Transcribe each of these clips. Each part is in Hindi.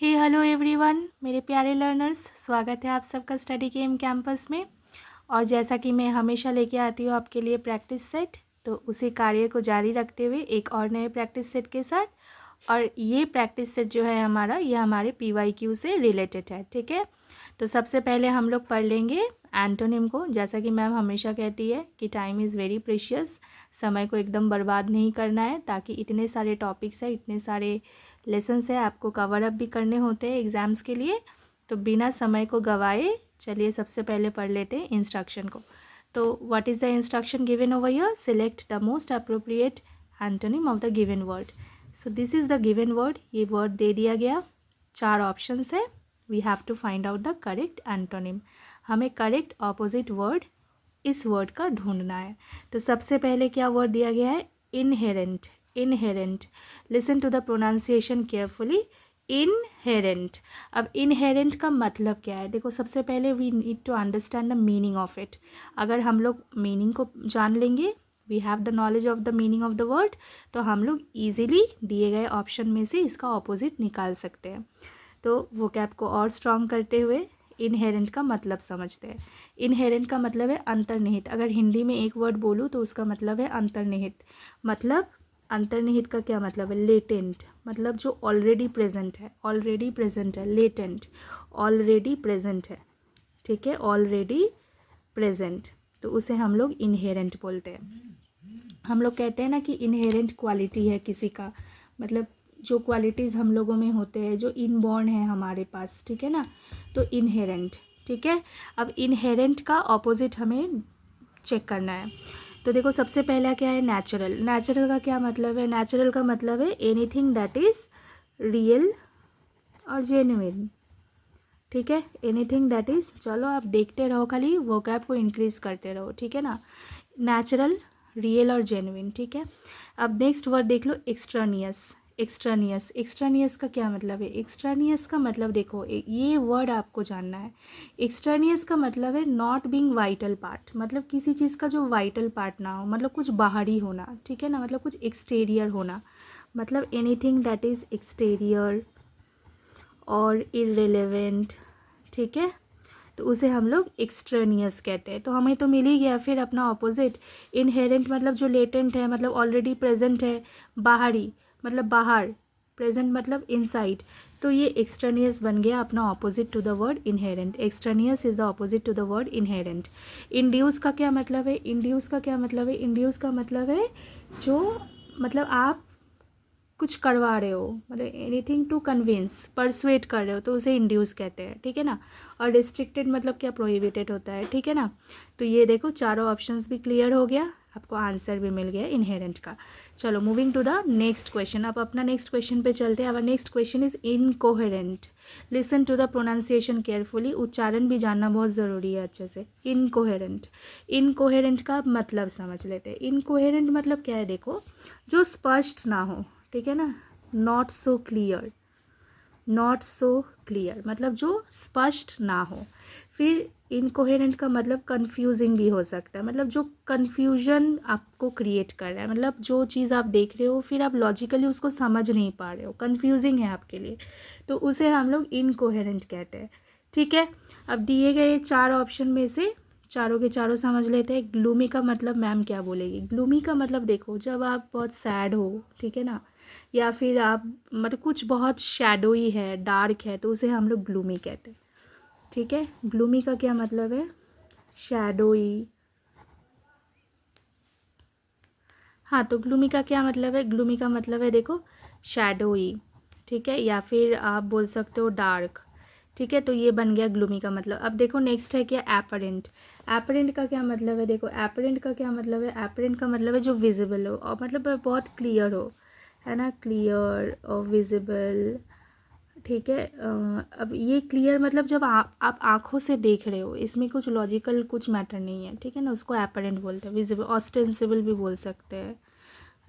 हे हेलो एवरीवन, मेरे प्यारे लर्नर्स, स्वागत है आप सबका स्टडी गेम कैंपस में। और जैसा कि मैं हमेशा लेके आती हूँ आपके लिए प्रैक्टिस सेट, तो उसी कार्य को जारी रखते हुए एक और नए प्रैक्टिस सेट के साथ। और ये प्रैक्टिस सेट जो है हमारा, ये हमारे PYQ से रिलेटेड है, ठीक है। तो सबसे पहले हम लोग पढ़ लेंगे एंटोनिम को। जैसा कि मैम हमेशा कहती है कि टाइम इज़ वेरी प्रेशियस, समय को एकदम बर्बाद नहीं करना है, ताकि इतने सारे टॉपिक्स हैं, इतने सारे लेसन्स है, आपको कवर अप भी करने होते हैं एग्ज़ाम्स के लिए। तो बिना समय को गवाए चलिए सबसे पहले पढ़ लेते हैं इंस्ट्रक्शन को। तो what is the instruction given over here? Select the most appropriate antonym of the given word. So this is the given word, ये वर्ड दे दिया गया, 4 ऑप्शंस है। We have to find out the correct antonym. हमें करेक्ट ऑपोजिट वर्ड इस वर्ड का ढूंढना है। तो सबसे पहले क्या वर्ड दिया गया है? Inherent. Inherent, listen to the pronunciation carefully. Inherent. अब इनहेरेंट का मतलब क्या है? देखो, सबसे पहले we need to understand the meaning of it. अगर हम लोग मीनिंग को जान लेंगे, we have the knowledge of the meaning of the word, तो हम लोग ईजिली दिए गए ऑप्शन में से इसका ऑपोजिट निकाल सकते हैं। तो वोकैब को और स्ट्रॉन्ग करते हुए इनहेरेंट का मतलब समझते हैं। इनहेरेंट का मतलब है अंतर्निहित। अगर हिंदी में एक वर्ड बोलूँ तो उसका मतलब है अंतर्निहित। मतलब अंतर्निहित का क्या मतलब है? लेटेंट, मतलब जो ऑलरेडी प्रेजेंट है। ऑलरेडी प्रेजेंट है, लेटेंट ऑलरेडी प्रेजेंट है, ठीक है, ऑलरेडी प्रेजेंट, तो उसे हम लोग इनहेरेंट बोलते हैं। हम लोग कहते हैं ना कि इनहेरेंट क्वालिटी है किसी का, मतलब जो क्वालिटीज़ हम लोगों में होते हैं, जो इनबॉर्न है हमारे पास, ठीक है ना, तो इनहेरेंट, ठीक है। अब इनहेरेंट का ऑपोजिट हमें चेक करना है। तो देखो, सबसे पहला क्या है? नेचुरल। नेचुरल का क्या मतलब है? नेचुरल का मतलब है एनीथिंग दैट इज़ रियल और जेन्युइन, ठीक है, एनीथिंग दैट इज़। चलो आप देखते रहो, खाली वोकैब को इंक्रीज करते रहो, ठीक है ना। नेचुरल, रियल और जेन्युइन, ठीक है। अब नेक्स्ट वर्ड देख लो, एक्सट्रानियस। एक्सट्रानियस। एक्सट्रानियस का क्या मतलब है? एक्सट्रानियस का मतलब देखो, ये वर्ड आपको जानना है। एक्सट्रानियस का मतलब है नॉट बीइंग वाइटल पार्ट, मतलब किसी चीज़ का जो वाइटल पार्ट ना हो, मतलब कुछ बाहरी होना, ठीक है ना, मतलब कुछ एक्सटीरियर होना, मतलब एनीथिंग दैट इज़ एक्सटीरियर और इररिलेवेंट, ठीक है, तो उसे हम लोग एक्सट्रेनियस कहते हैं। तो हमें तो मिल ही गया फिर अपना ऑपोजिट। इनहेरेंट मतलब जो लेटेंट है, मतलब ऑलरेडी प्रेजेंट है। बाहरी मतलब बाहर, प्रेजेंट मतलब इनसाइड, तो ये एक्सट्रेनियस बन गया अपना opposite to the word inherent. Extraneous is the opposite to the word inherent. Induce का क्या मतलब है? इंड्यूस का क्या मतलब है? इंड्यूस का मतलब है जो, मतलब आप कुछ करवा रहे हो, मतलब एनीथिंग टू कन्विंस, परसुएट कर रहे हो, तो उसे इंड्यूस कहते हैं, ठीक है ना। और रिस्ट्रिक्टेड मतलब क्या? प्रोहिबिटेड होता है, ठीक है ना। तो ये देखो, चारों ऑप्शंस भी क्लियर हो गया, आपको आंसर भी मिल गया इनहेरेंट का। चलो moving to the next question. अब अपना नेक्स्ट क्वेश्चन पे चलते हैं। Our next question is incoherent. Listen to the pronunciation carefully. उच्चारण भी जानना बहुत ज़रूरी है अच्छे से। इनकोहेरेंट। इनकोहेरेंट का मतलब समझ लेते हैं। इनकोहेरेंट मतलब क्या है? देखो, जो स्पष्ट ना हो, ठीक है ना। Not so clear. Not so clear मतलब जो स्पष्ट ना हो। फिर इनकोहेरेंट का मतलब कंफ्यूजिंग भी हो सकता है, मतलब जो कंफ्यूजन आपको क्रिएट कर रहा है, मतलब जो चीज़ आप देख रहे हो फिर आप लॉजिकली उसको समझ नहीं पा रहे हो, कंफ्यूजिंग है आपके लिए, तो उसे हम लोग इनकोहेरेंट कहते हैं, ठीक है। अब दिए गए 4 ऑप्शन में से चारों के चारों समझ लेते हैं। ग्लूमी का मतलब मैम क्या बोलेगी? ग्लूमी का मतलब देखो, जब आप बहुत सैड हो, ठीक है ना, या फिर आप मतलब कुछ बहुत शैडोई है, डार्क है, तो उसे हम लोग ग्लूमी कहते हैं, ठीक है। ग्लूमी का क्या मतलब है? शैडोई। हाँ, तो ग्लूमी का क्या मतलब है? ग्लूमी का मतलब है देखो, शैडोई, ठीक है, या फिर आप बोल सकते हो डार्क, ठीक है। तो ये बन गया ग्लूमी का मतलब। अब देखो नेक्स्ट है क्या? एपरेंट। एपरेंट का क्या मतलब है? देखो, एपरेंट का क्या मतलब है? एपरेंट का मतलब है जो विजिबल हो, और मतलब बहुत क्लियर हो, है ना, क्लियर और विजिबल, ठीक है। अब ये क्लियर मतलब जब आप आँखों से देख रहे हो, इसमें कुछ लॉजिकल कुछ मैटर नहीं है, ठीक है ना, उसको एपरेंट बोलते हैं। विजिबल, ऑस्टेंसिबल भी बोल सकते हैं,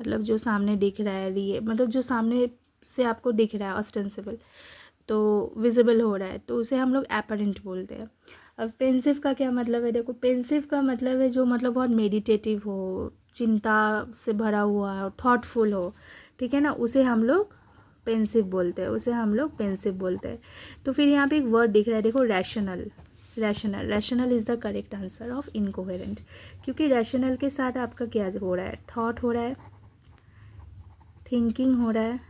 मतलब जो सामने दिख रहा है, मतलब जो सामने से आपको दिख रहा है, ऑस्टेंसिबल, तो विजिबल हो रहा है, तो उसे हम लोग एपरेंट बोलते हैं। अब पेंसिव का क्या मतलब है? देखो, पेंसिव का मतलब है जो मतलब बहुत मेडिटेटिव हो, चिंता से भरा हुआ हो, थॉटफुल हो, ठीक है ना, उसे हम लोग पेंसिव बोलते हैं, उसे हम लोग पेंसिव बोलते हैं। तो फिर यहाँ पे एक वर्ड दिख रहा है, देखो rational. Rational, rational is the correct answer of incoherent, क्योंकि रैशनल के साथ आपका क्या हो रहा है, थॉट हो रहा है, थिंकिंग हो रहा है,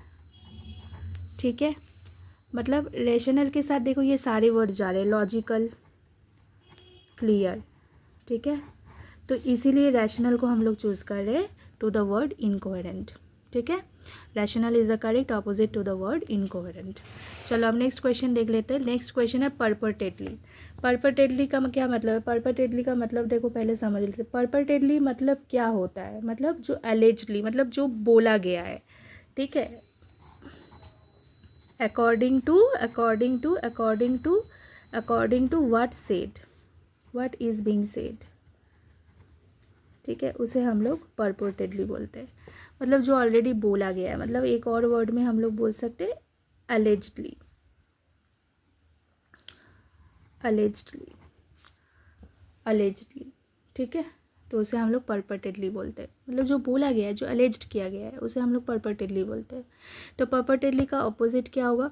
ठीक है। मतलब रैशनल के साथ देखो ये सारे वर्ड जा रहे हैं, लॉजिकल, क्लियर, ठीक है। तो इसीलिए रैशनल को हम लोग चूज़ कर रहे हैं टू द वर्ड इनकोहेरेंट, ठीक है। Rational is the correct opposite to the word incoherent. चलो अब नेक्स्ट क्वेश्चन देख लेते हैं। नेक्स्ट क्वेश्चन है परपटेटली। परपटेटली का क्या मतलब है? परपटेटली का मतलब देखो पहले समझ लेते हैं। परपटेटली मतलब क्या होता है, मतलब जो एलिजली, मतलब जो बोला गया है, ठीक है। According to what said, what is being said, ठीक है, उसे हम लोग परपोर्टेडली बोलते हैं। मतलब जो ऑलरेडी बोला गया है, मतलब एक और वर्ड में हम लोग बोल सकते हैं अलेज्डली, अलेज्डली, अलेज्डली, ठीक है। तो उसे हम लोग परपोर्टेडली बोलते हैं। मतलब जो बोला गया है, जो अलेज्ड किया गया है, उसे हम लोग परपोर्टेडली बोलते हैं। तो परपोर्टेडली का अपोजिट क्या होगा?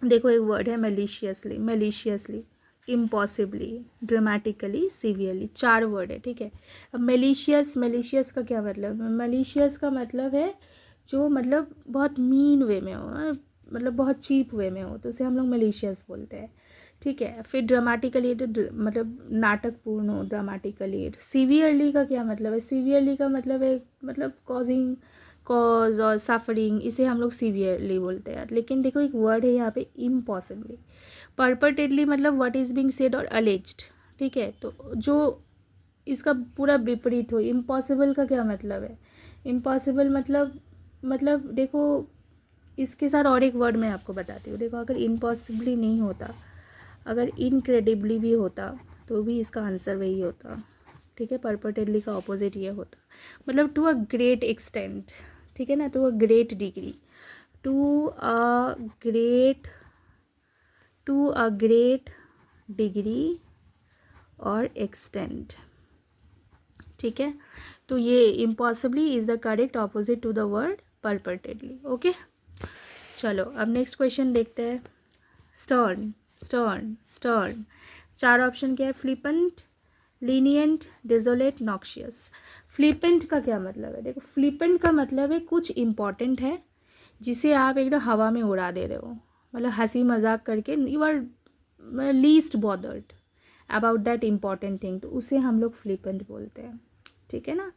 देखो एक वर्ड है मैलिशियसली, मैलिशियसली, इम्पॉसिबली, ड्रामेटिकली, सीवियरली, 4 वर्ड है, ठीक है। अब मैलिशियस, मैलिशियस का क्या मतलब है? मैलिशियस का मतलब है जो मतलब बहुत मीन वे में हो, मतलब बहुत चीप वे में हो, तो उसे हम लोग मैलिशियस बोलते हैं, ठीक है। फिर ड्रामेटिकली तो मतलब नाटकपूर्ण हो, ड्रामेटिकली। सीवियरली का क्या मतलब है? सीवियरली का मतलब है मतलब कॉजिंग, कॉज और सफरिंग, इसे हम लोग सीवियरली बोलते हैं। लेकिन देखो एक वर्ड है यहाँ पे इम्पॉसिबली। परपटेडली मतलब व्हाट इज़ बीइंग सेड और अलेज्ड, ठीक है। तो जो इसका पूरा विपरीत हो, इम्पॉसिबल का क्या मतलब है? इम्पॉसिबल मतलब देखो इसके साथ और एक वर्ड मैं आपको बताती हूँ। देखो अगर इम्पॉसिबली नहीं होता, अगर इनक्रेडिबली भी होता, तो भी इसका आंसर वही होता, ठीक है। परपटेडली का ऑपोजिट ये होता, मतलब टू अ ग्रेट एक्सटेंट, ठीक है ना, to a great degree, to a great degree और एक्सटेंट, ठीक है। तो ये impossibly is the correct opposite to the word purportedly, okay. चलो अब नेक्स्ट क्वेश्चन देखते हैं। स्टर्न, स्टर्न, स्टर्न, 4 ऑप्शन क्या है? Flippant, lenient, desolate, noxious. Flippant का क्या मतलब है? देखो फ्लिपेंट का मतलब है कुछ इम्पॉर्टेंट है जिसे आप एकदम हवा में उड़ा दे रहे हो, मतलब हंसी मजाक करके, you are least bothered about that important thing, तो उसे हम लोग फ्लिपेंट बोलते हैं, ठीक है ना।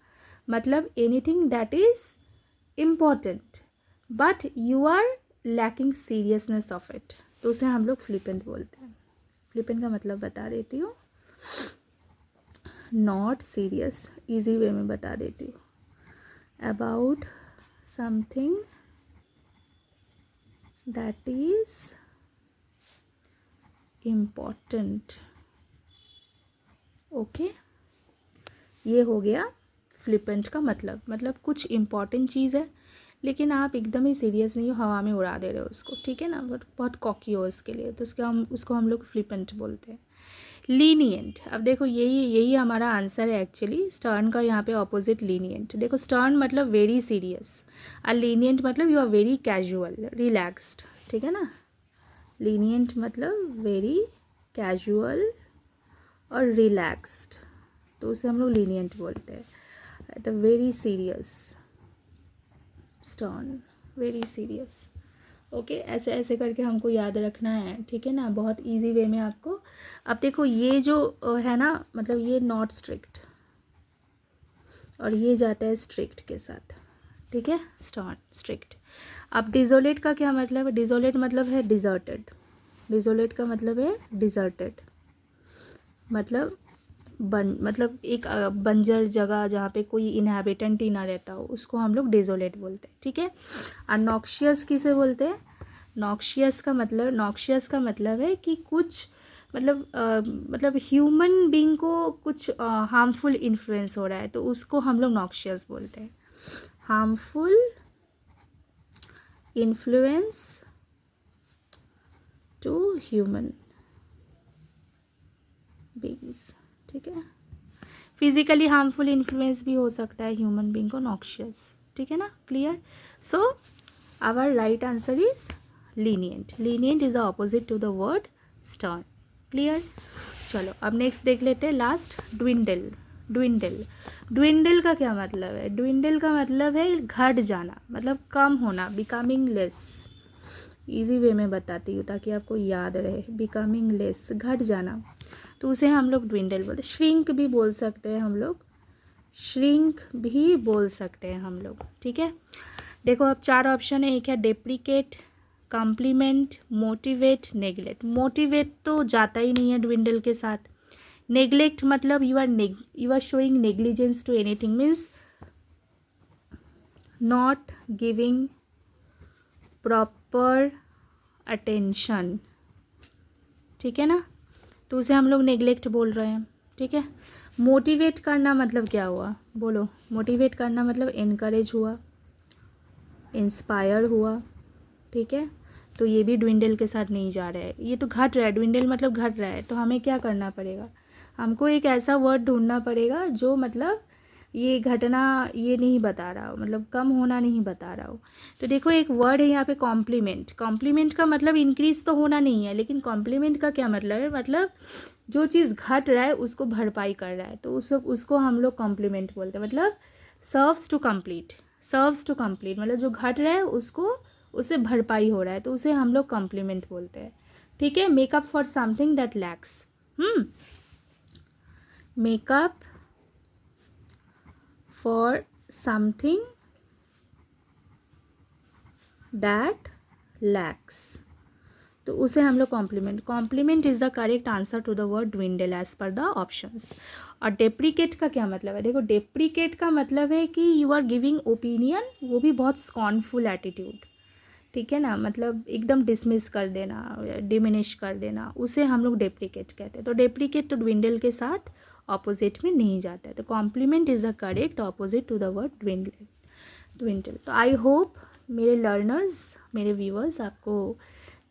मतलब anything that is important but you are lacking seriousness of it, तो उसे हम लोग फ्लिपेंट बोलते हैं। फ्लिपेंट का मतलब बता देती हूँ, नॉट सीरियस, इजी वे में बता देती हूँ, about something that is important, okay. ये हो गया फ्लिपेंट का मतलब कुछ इम्पॉर्टेंट चीज़ है लेकिन आप एकदम ही सीरियस नहीं हो, हवा में उड़ा दे रहे हो उसको, ठीक है ना, बट बहुत कॉकी हो उसके लिए, तो उसको हम लोग फ्लिपेंट बोलते हैं। लीनियंट, अब देखो यही हमारा आंसर है एक्चुअली। स्टर्न का यहाँ पे ऑपोजिट लीनियंट। देखो स्टर्न मतलब वेरी सीरियस और लीनियंट मतलब you are very casual, relaxed, ठीक है ना। लीनियंट मतलब वेरी कैजुअल और रिलैक्स्ड, तो उसे हम लोग लीनियंट बोलते हैं। At a very serious, stern, very serious, okay. ऐसे ऐसे करके हमको याद रखना है, ठीक है ना, बहुत इजी वे में आपको। अब देखो ये जो है ना, मतलब ये नॉट स्ट्रिक्ट और ये जाता है स्ट्रिक्ट के साथ, ठीक है, स्टर्न, स्ट्रिक्ट। अब डिजोलेट का क्या मतलब है? डिजोलेट मतलब है डिजर्टेड, डिजोलेट का मतलब है डिजर्टेड, मतलब मतलब एक बंजर जगह जहाँ पे कोई इनहेबिटेंट ही ना रहता हो, उसको हम लोग डिजोलेट बोलते हैं, ठीक है। और नॉक्शियस किसे बोलते हैं? नॉक्शियस का मतलब है कि कुछ मतलब ह्यूमन बीइंग को कुछ हार्मफुल इन्फ्लुएंस हो रहा है, तो उसको हम लोग नॉक्शियस बोलते हैं। Harmful influence to human beings, ठीक है। फिजिकली हार्मफुल इन्फ्लुएंस भी हो सकता है ह्यूमन बीइंग को, नॉक्शियस, ठीक है ना, clear. So our right answer is lenient. Lenient is the opposite to the word stern. Clear. चलो अब नेक्स्ट देख लेते हैं. Last, dwindle. ड्विंडल. ड्विंडल का क्या मतलब है? ड्विंडल का मतलब है घट जाना, मतलब कम होना, बिकमिंग लेस. इजी वे में बताती हूँ ताकि आपको याद रहे. बिकमिंग लेस, घट जाना, तो उसे हम लोग ड्विंडल बोलते. श्रिंक भी बोल सकते हैं हम लोग, श्रिंक भी बोल सकते हैं हम लोग. ठीक है. देखो अब 4 ऑप्शन है. एक है deprecate, complement, motivate, neglect. Motivate तो जाता ही नहीं है ड्विंडल के साथ. नेग्लेक्ट मतलब you are showing negligence to anything, means not giving proper attention. ठीक है ना, तो उसे हम लोग नेग्लेक्ट बोल रहे हैं. ठीक है. मोटिवेट करना मतलब क्या हुआ, बोलो. मोटिवेट करना मतलब इनकरेज हुआ, इंस्पायर हुआ. ठीक है. तो ये भी ड्विंडल के साथ नहीं जा रहा है, ये तो घट रहा है. ड्विंडल मतलब घट रहा है. तो हमें क्या करना पड़ेगा, हमको एक ऐसा वर्ड ढूंढना पड़ेगा जो मतलब ये घटना ये नहीं बता रहा हो, मतलब कम होना नहीं बता रहा हो. तो देखो एक वर्ड है यहाँ पे कॉम्प्लीमेंट. कॉम्प्लीमेंट का मतलब इंक्रीज तो होना नहीं है, लेकिन कॉम्प्लीमेंट का क्या मतलब है, मतलब जो चीज़ घट रहा है उसको भरपाई कर रहा है, तो उसको हम लोग कॉम्प्लीमेंट बोलते हैं. मतलब serves to complete. Serves to complete मतलब जो घट रहा है उसको, उससे भरपाई हो रहा है, तो उसे हम लोग कॉम्प्लीमेंट बोलते हैं. ठीक है. Make up for something that lacks. Make up for something that lacks, तो उसे हम लोग complement. Complement is the correct answer to the word dwindle as per the options. और डेप्रिकेट का क्या मतलब है, देखो डेप्रिकेट का मतलब है कि यू आर गिविंग ओपिनियन, वो भी बहुत स्कॉर्नफुल एटीट्यूड. ठीक है ना, मतलब एकदम डिसमिस कर देना, डिमिनिश कर देना, उसे हम लोग डेप्रिकेट कहते हैं. तो डेप्रिकेट तो ड्विंडल के साथ ऑपोजिट में नहीं जाता है. तो complement is the correct opposite to the word dwindle. Dwindle. तो आई होप मेरे लर्नर्स, मेरे व्यूअर्स, आपको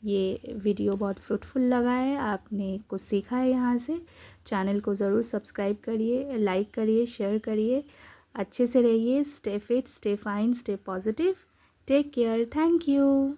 ये वीडियो बहुत फ्रूटफुल लगा है, आपने कुछ सीखा है यहाँ से. चैनल को ज़रूर सब्सक्राइब करिए, लाइक करिए, शेयर करिए. अच्छे से रहिए. Stay fit, stay fine, stay positive. Take care. Thank you.